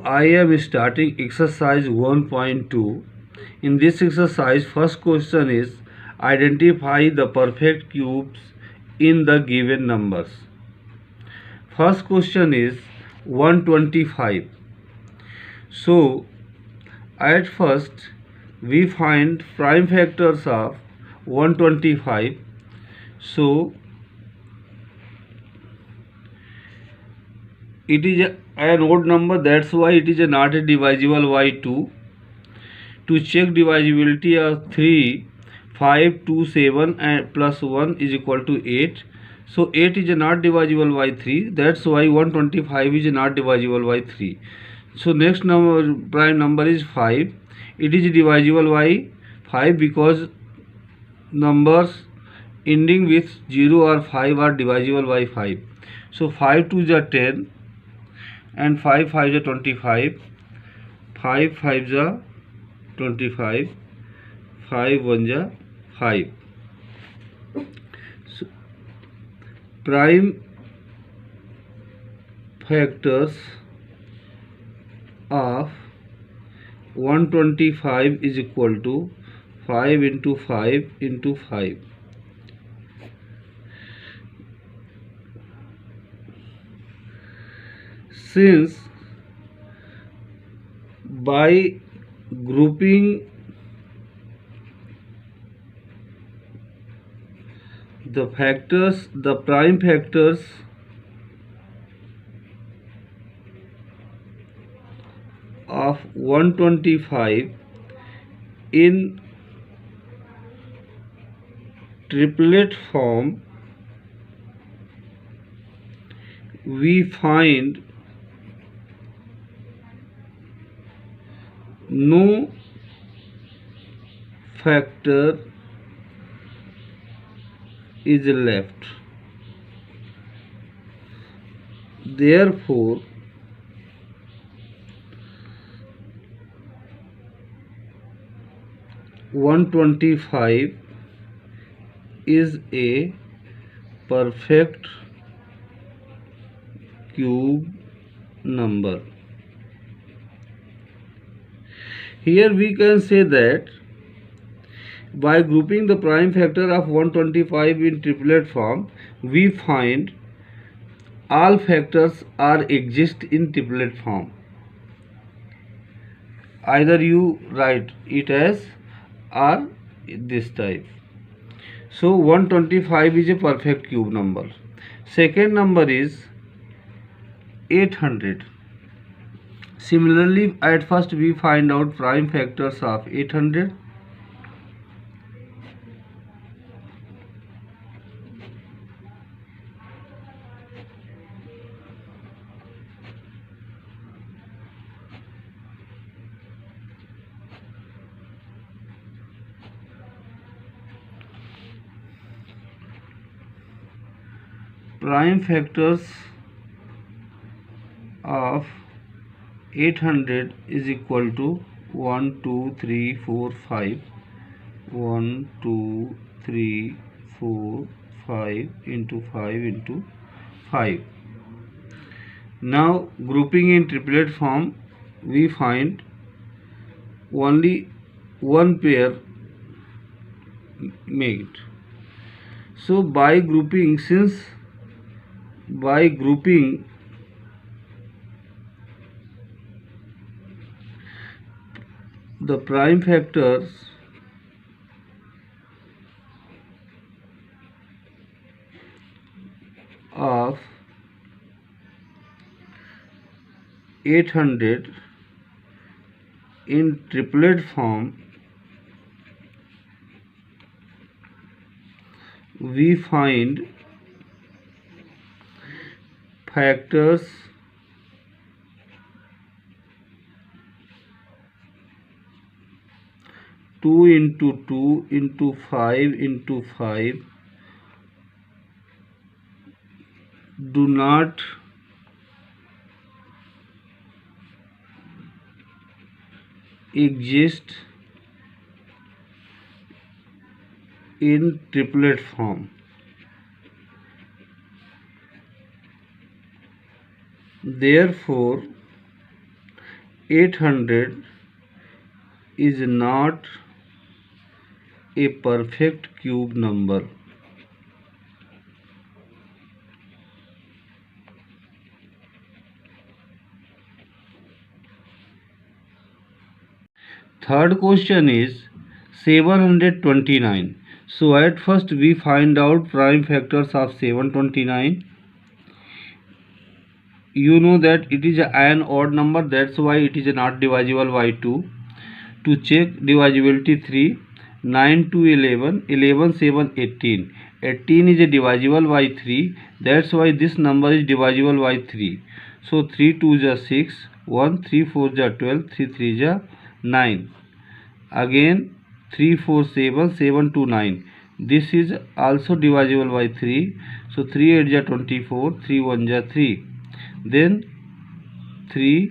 I am starting exercise 1.2. In this exercise, first question is identify the perfect cubes in the given numbers. First question is 125. So, at first we find prime factors of 125. So, it is an odd number, that's why it is not divisible by 2. To check divisibility of 3, 5, 2, 7 and plus 1 is equal to 8. So 8 is not divisible by 3, that's why 125 is not divisible by 3. So next number, prime number is 5. It is divisible by 5 because numbers ending with 0 or 5 are divisible by 5. So 5 2 is 10 and 5 5 is 25. 5 5 is 25. 5 1 is 5. So, prime factors of 125 is equal to 5 into 5 into 5. Since by grouping the factors, the prime factors of 125 in triplet form, we find no factor is left. Therefore, (125) is a perfect cube number. Here we can say that by grouping the prime factor of 125 in triplet form, we find all factors are exist in triplet form. Either you write it as or this type. So 125 is a perfect cube number. Second number is 800. Similarly, at first we find out prime factors of 800. Prime factors of 800 is equal to 1 2 3 4 5. 1 2 3 4 5 into 5 into 5. Now grouping in triplet form, we find only one pair made. So by grouping, the prime factors of 800 in triplet form, we find factors two into 2 into 5 into 5 do not exist in triplet form. Therefore, 800 is not a perfect cube number. Third question is 729. So at first we find out prime factors of 729. You know that it is an odd number, that's why it is not divisible by 2. To check divisibility 3, 9 to 11, 11 7 18. 18 is divisible by 3, that's why this number is divisible by 3. So 3 2 is 6, 1 3 4 is 12, 3 3 is 9. Again 3 4 7, 7 to 9. This is also divisible by 3. So 3 8 is 24, 3 1 is 3. Then 3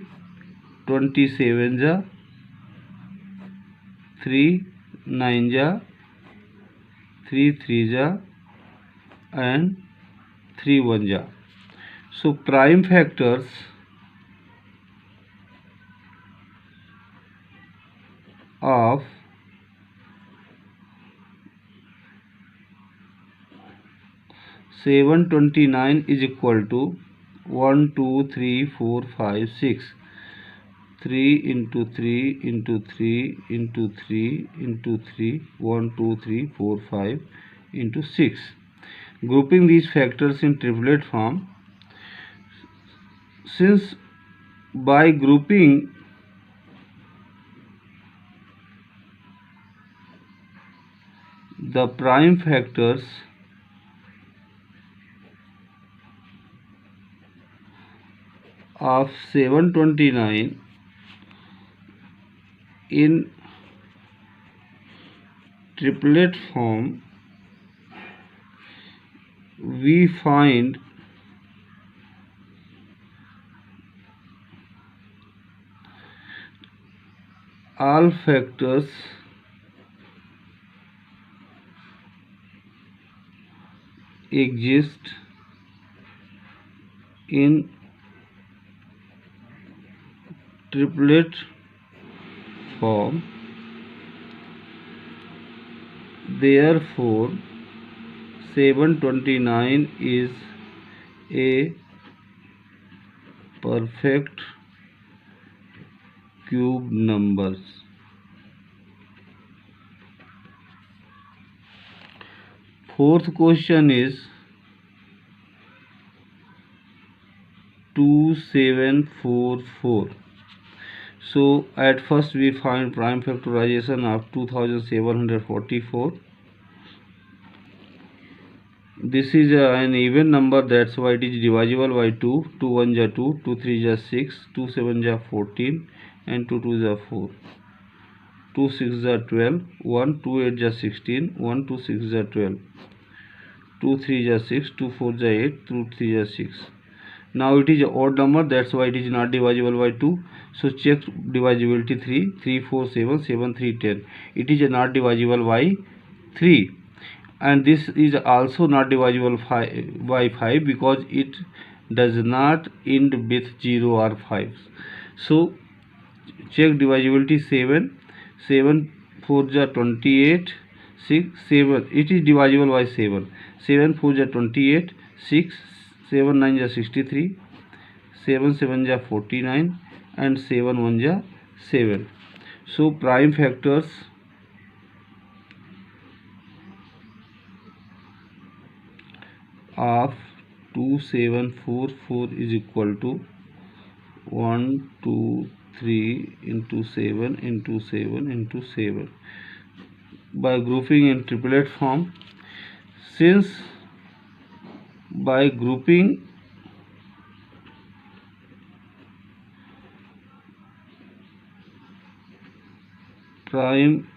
27 is 3 9 is 3 3 is and 3 1 is. So prime factors of 729 is equal to 1 2 3 4 5 6. 3 into 3 into 3 into 3 into 3, 1 2 3 4 5 into 6. Grouping these factors in triplet form, since by grouping the prime factors of 729 in triplet form, we find all factors exist in triplet form. Therefore 729 is a perfect cube numbers. Fourth question is 2744. So at first we find prime factorization of 2744. This is an even number, that's why it is divisible by 2. 2 1 is 2, 2 3 is 6, 2 7 is 14 and 2 2 is 4. 2 6 is 12, 1 2 8 is 16, 1 2 6 is 12, 2 3 is 6, 2 4 is 8, 2 3 is 6. Now it is an odd number, that's why it is not divisible by 2. So check divisibility 3, 3 4 7, 7 3 10. It is not divisible by 3. And this is also not divisible by 5 because it does not end with 0 or 5. So check divisibility 7, 7 4 is 28, 6 7, it is divisible by 7, 7 4 is 28, 6 7 9 is 63, 7 7 is 49 and 7 1 is 7. So prime factors of 2744 is equal to 1 2 3 into 7 into 7 into 7. By grouping in triplet form, since by grouping prime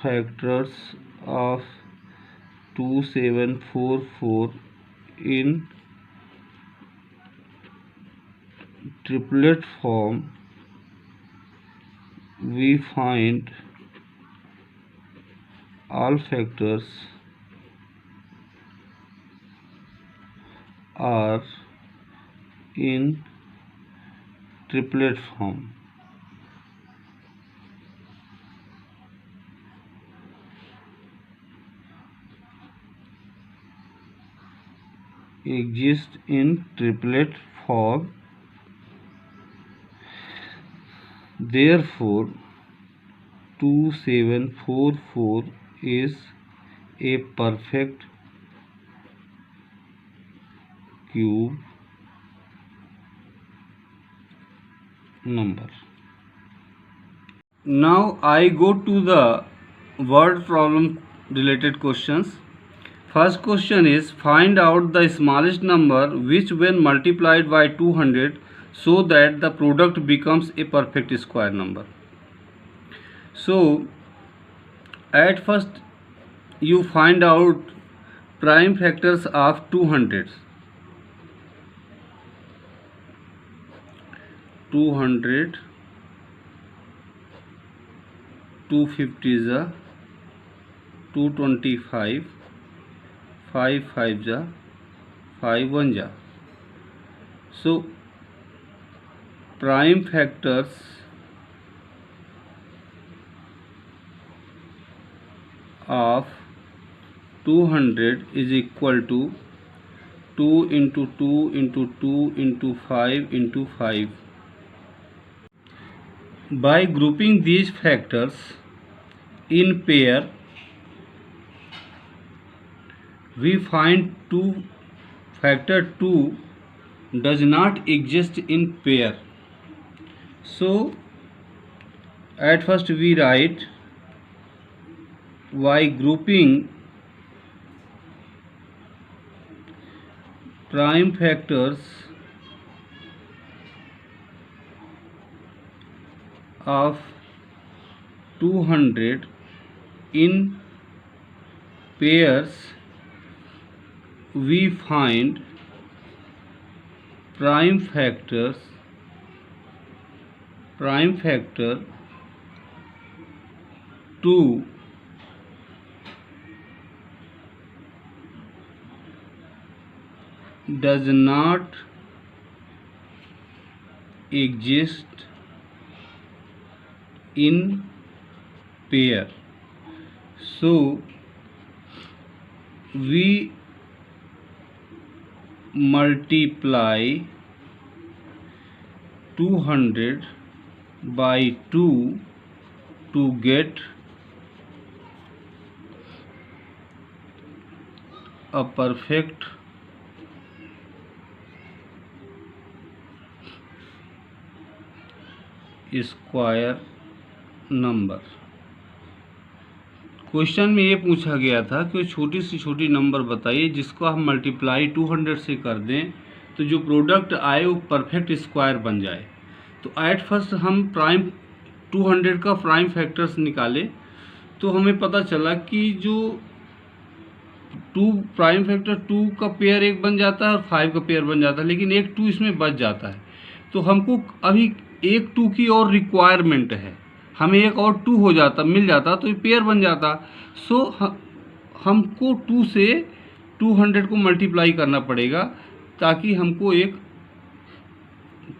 factors of 2744 in triplet form, we find all factors are in triplet form. Exist in triplet form. Therefore 2744 is a perfect cube number. Now I go to the word problem related questions. First question is, find out the smallest number which when multiplied by 200 so that the product becomes a perfect square number. So at first you find out prime factors of 200. 200, 250 is a 225, 5 5 ja 5 1 ja. So prime factors of 200 is equal to 2 into 2 into 2 into 5 into 5. By grouping these factors in pair, we find factor 2 does not exist in pair. So at first we write, by grouping prime factors of 200 in pairs, we find prime factor 2 does not exist in pair. So we multiply 200 by 2 to get a perfect square number. Question में ये पूछा गया था कि छोटी से छोटी number बताइए जिसको हम मल्टीप्लाई 200 से कर दें तो जो प्रोडक्ट आए वो परफेक्ट स्क्वायर बन जाए. तो एट फर्स्ट हम प्राइम 200 का प्राइम फैक्टर्स निकाले तो हमें पता चला कि जो 2 प्राइम फैक्टर 2 का पेयर एक बन जाता है और 5 का पेयर बन जाता है, लेकिन एक 2 इसमें बच जाता है. तो हमको अभी एक 2 की और रिक्वायरमेंट है, हमें एक और 2 हो जाता मिल जाता तो ये पेयर बन जाता. सो हमको 2 से 200 को मल्टीप्लाई करना पड़ेगा ताकि हमको एक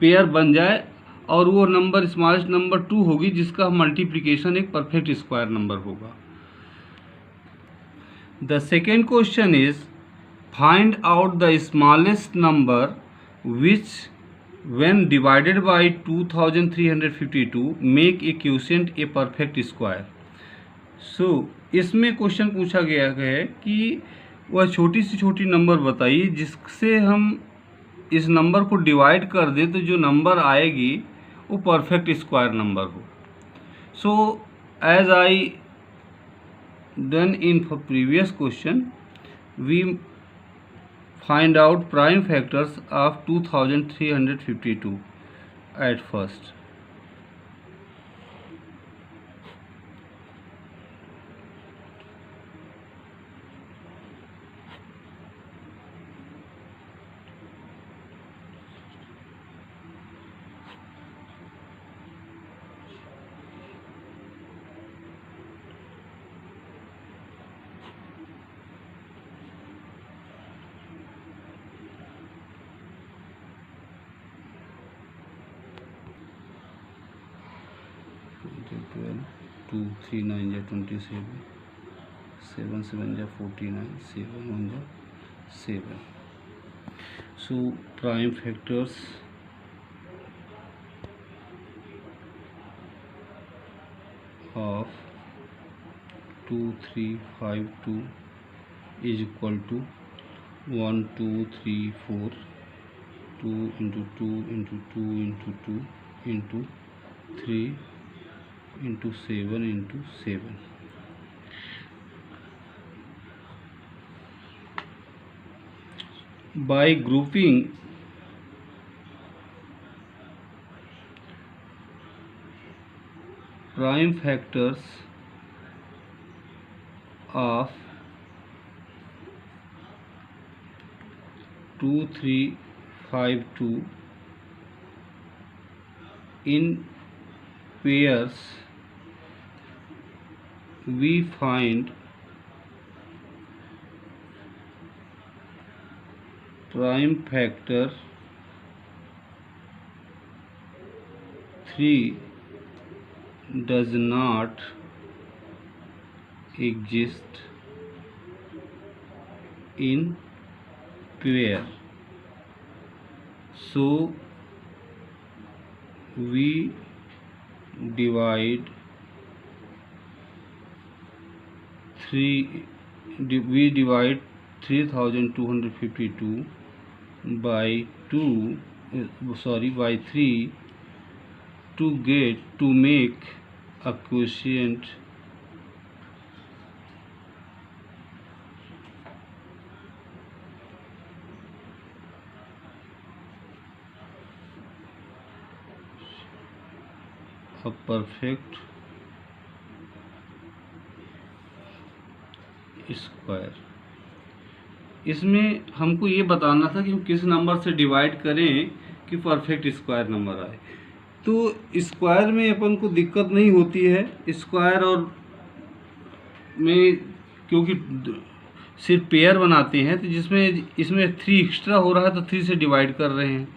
पेयर बन जाए और वो नंबर स्मॉलेस्ट नंबर 2 होगी जिसका मल्टीप्लिकेशन एक परफेक्ट स्क्वायर नंबर होगा. The second question is, find out the smallest number which when divided by 2352 make a quotient a perfect square. So इसमें क्वेश्चन पूछा गया है कि वह छोटी से छोटी नंबर बताइए जिससे हम इस नंबर को डिवाइड कर दें तो जो नंबर आएगी वो परफेक्ट स्क्वायर नंबर हो. So as I done in previous question, we find out prime factors of 2352 at first. 12, 2 3 9 जा 27, 7 7 जा 49, 7 1 जा 7. So prime factors of 2 3 5 2 is equal to 1 2 3 4, 2 into 2 into 2 into 2 into 3 into 7 into 7. By grouping prime factors of 2 3 5 2 in pairs, we find prime factor 3 does not exist in pair. So we divide 3252 by 3 to make a quotient a perfect square. इसमें हमको ये बताना था कि हम किस number से divide करें कि परफेक्ट स्क्वायर नंबर आए. तो स्क्वायर में अपन को दिक्कत नहीं होती है. स्क्वायर और में क्योंकि सिर्फ पेयर बनाते हैं, तो जिसमें इसमें 3 एक्स्ट्रा हो रहा है तो 3 से डिवाइड कर रहे हैं.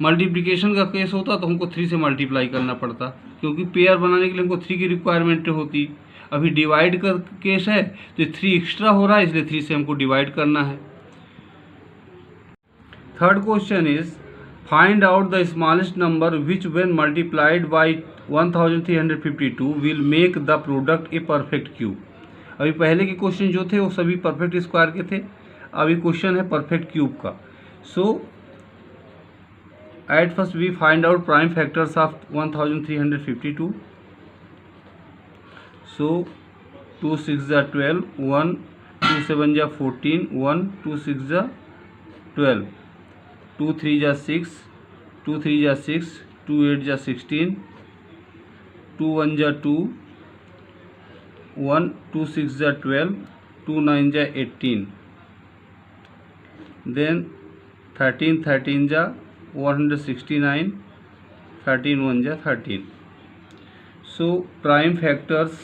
मल्टीप्लिकेशन का केस होता तो हमको 3 से मल्टीप्लाई करना पड़ता, क्योंकि पेयर बनाने के लिए हमको 3 की रिक्वायरमेंट होती. अभी डिवाइड का केस है तो 3 एक्स्ट्रा हो रहा है, इसलिए 3 से हमको डिवाइड करना है. Third question is find out the smallest number which when multiplied by 1352 will make the product a perfect cube. अभी पहले के क्वेश्चन जो थे वो सभी परफेक्ट स्क्वायर के थे. अभी क्वेश्चन है परफेक्ट क्यूब का. So at first we find out prime factors of 1352. So 2 6 जा 12, 1 2 7 जा 14, 1 2 6 जा 12, 2 3 जा 6, 2 3 जा 6, 2 8 जा 16, 2 1 जा 2, 1 2 6 जा 12, 2 9 जा 18, then 13 13 जा 169, 13 1 जा 13. So prime factors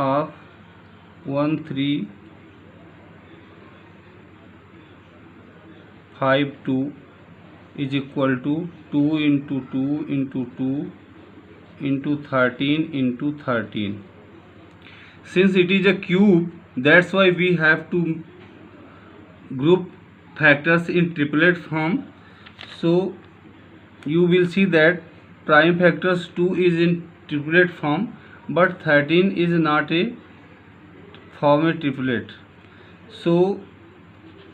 of 1 3 5 2 is equal to 2 into 2 into 2 into 13 into 13. Since it is a cube, that's why we have to group factors in triplet form. So you will see that prime factors 2 is in triplet form, but 13 is not a form a triplet. So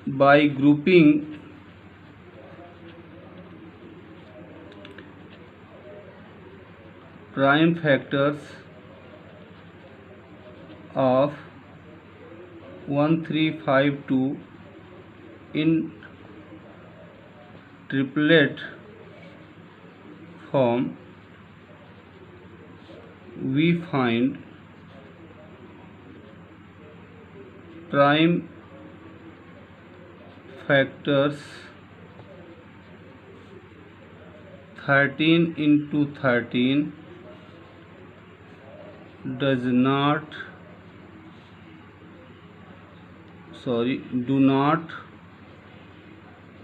by grouping prime factors of 1352 in triplet form, we find prime factors 13 into 13 do not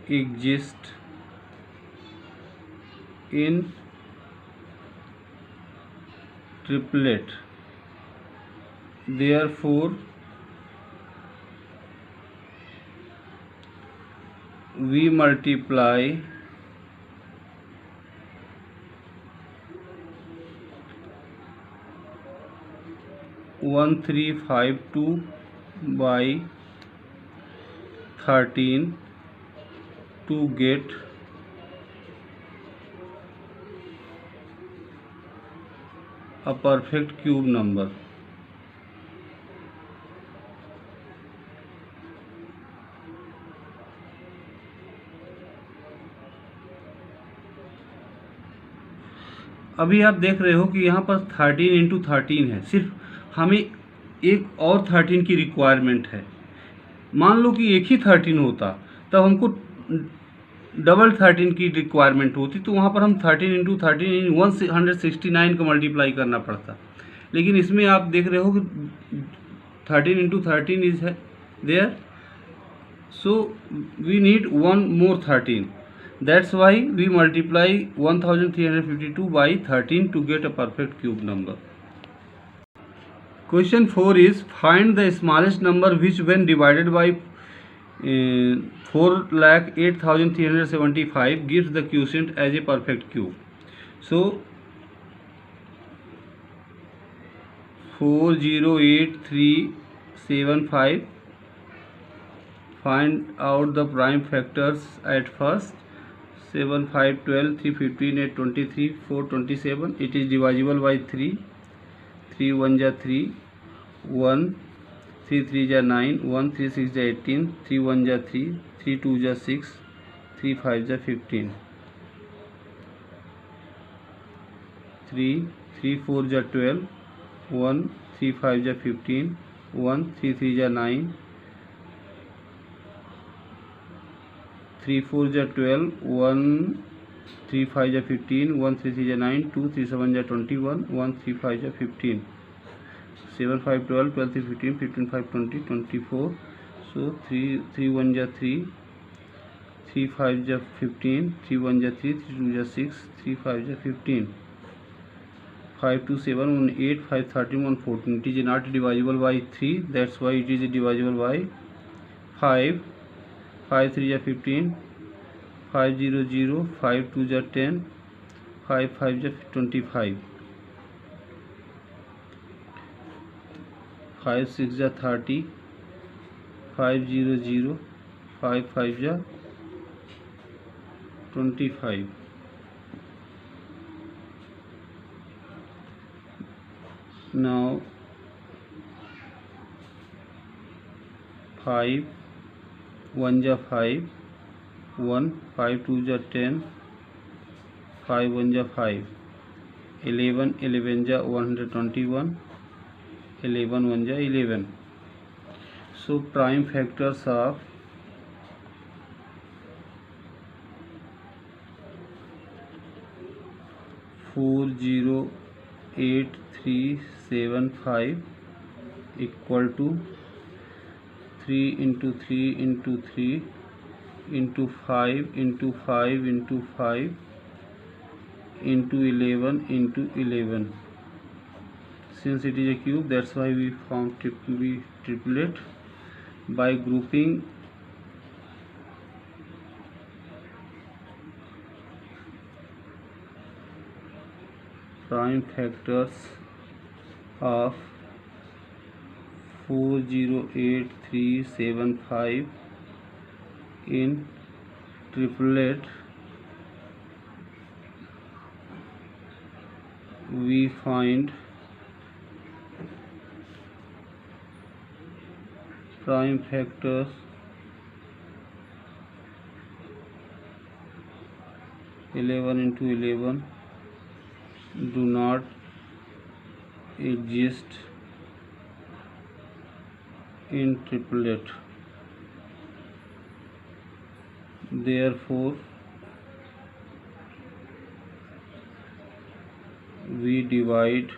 exist in triplet. Therefore we multiply 1352 by 13 to get a perfect cube number. अभी आप देख रहे हो कि यहाँ पर 13 into 13 है, सिर्फ हमें एक और 13 की रिक्वायरमेंट है। मान लो कि एक ही 13 होता तब हमको डबल 13 की रिक्वायरमेंट होती, तो वहाँ पर हम 13 इंटू 13 169 का मल्टीप्लाई करना पड़ता। लेकिन इसमें आप देख रहे हो कि 13 इंटू 13 इज है there, so we need one more 13. That's why we multiply 1352 by 13 to get a perfect cube number. Question 4 is find the smallest number which when divided by 4,08,375 gives the quotient as a perfect cube. So 408,375. Find out the prime factors at first. 7, 5, 12, 3, 15, 8, 23, 4, 27. It is divisible by 3. 3 1 ja 3, 1, 3 3 ja 9, 1 3 6 ja 18, 3 1 ja 3, 3 2 ja 6, 3 5 ja 15, 3 3 4 ja 12, 1 3 5 ja 15, 1 3 3 ja 9, 3 4 ja 12, 1 3 5 ja 15, 1 3 3 ja 9, 2 3 7 ja 21, 1 3 5 ja 15, 7 5 12, 12 3 15, 15 5 20, 24. So 3 3 1 ja 3, 3 5 ja 15, 3 1 ja 3, 3 2 ja 6, 3 5 ja 15, 5 2 7, 1 8, 5 13, 1 14. It is not divisible by 3, that's why it is divisible by 5. 5 3 ja 15, 5 0 0, 5 2 ja 10, 5 5 ja 25, 5 6 ja 30, 5 0 0, 5 5 ja 25. Now 5 1 ja 5, 1 5 2 ja 10, 5 1 ja 5, 11 11 ja 121, 11 1 ja 11. So prime factors of 408,375 equal to 3 into 3 into 3 into 5 into 5 into 5 into 11 into 11. Since it is a cube, that's why we found triplet by grouping prime factors of 408,375 in triplet. We find prime factors 11 into 11 do not exist in triplet. Therefore we divide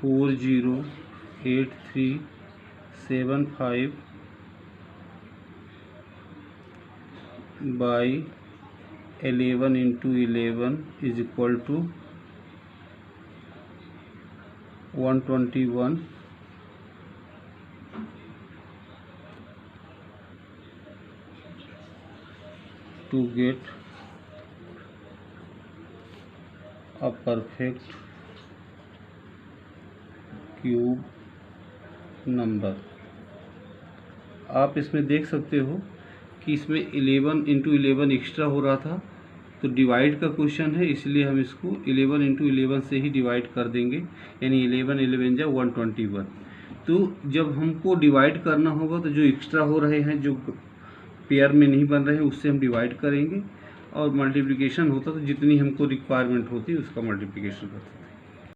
408,375 by 11 into 11 is equal to 121 to get a perfect cube number. आप इसमें देख सकते हो कि इसमें 11 into 11 extra हो रहा था, तो डिवाइड का क्वेश्चन है, इसलिए हम इसको 11 इंटू 11 से ही डिवाइड कर देंगे, यानी 11 11 जा 121। तो जब हमको डिवाइड करना होगा तो जो एक्स्ट्रा हो रहे हैं, जो पेयर में नहीं बन रहे हैं, उससे हम डिवाइड करेंगे, और मल्टीप्लिकेशन होता तो जितनी हमको रिक्वायरमेंट होती उसका मल्टीप्लिकेशन करते।